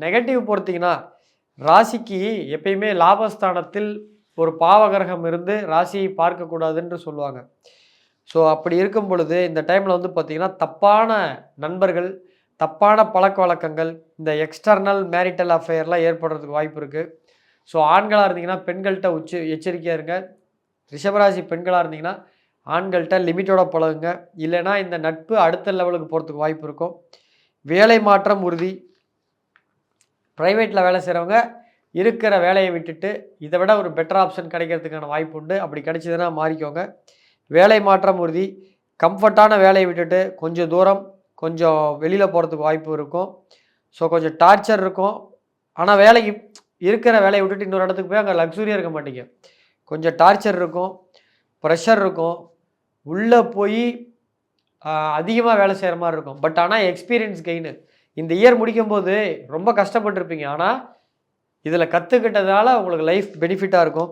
Negative பொறுத்தீங்கன்னா ராசிக்கு எப்பயுமே லாபஸ்தானத்தில் ஒரு பாவகிரகம் இருந்து ராசியை பார்க்கக்கூடாதுன்னு சொல்லுவாங்க. ஸோ அப்படி இருக்கும் பொழுது இந்த டைமில் வந்து பார்த்திங்கன்னா தப்பான நண்பர்கள், தப்பான பழக்க வழக்கங்கள், இந்த எக்ஸ்டர்னல் மேரிட்டல் அஃபேர்லாம் ஏற்படுறதுக்கு வாய்ப்பு இருக்குது. ஸோ ஆண்களாக இருந்தீங்கன்னா பெண்கள்கிட்ட எச்சரிக்கையாக இருங்க. ரிஷபராசி பெண்களாக இருந்தீங்கன்னா ஆண்கள்கிட்ட லிமிட்டோட பழகுங்க. இல்லைனா இந்த நட்பு அடுத்த லெவலுக்கு போகிறதுக்கு வாய்ப்பு இருக்கும். வேலை மாற்றம் உறுதி. ப்ரைவேட்டில் வேலை செய்கிறவங்க இருக்கிற வேலையை விட்டுட்டு இதை விட ஒரு பெட்டர் ஆப்ஷன் கிடைக்கிறதுக்கான வாய்ப்பு உண்டு. அப்படி கிடைச்சதுன்னா மாறிக்கோங்க. வேலை மாற்றம் உறுதி. கம்ஃபர்ட்டான வேலையை விட்டுட்டு கொஞ்சம் தூரம் கொஞ்சம் வெளியில் போகிறதுக்கு வாய்ப்பு இருக்கும். ஸோ கொஞ்சம் டார்ச்சர் இருக்கும். ஆனால் வேலைக்கு இருக்கிற வேலையை விட்டுட்டு இன்னொரு இடத்துக்கு போய் அங்கே லக்ஸுரியாக இருக்க மாட்டீங்க. கொஞ்சம் டார்ச்சர் இருக்கும், ப்ரெஷர் இருக்கும், உள்ளே போய் அதிகமாக வேலை செய்கிற மாதிரி இருக்கும். பட் ஆனால் எக்ஸ்பீரியன்ஸ் கெயின் இந்த இயர் முடிக்கும்போது ரொம்ப கஷ்டப்பட்டுருப்பீங்க. ஆனால் இதில் கற்றுக்கிட்டதால உங்களுக்கு லைஃப் பெனிஃபிட்டாக இருக்கும்.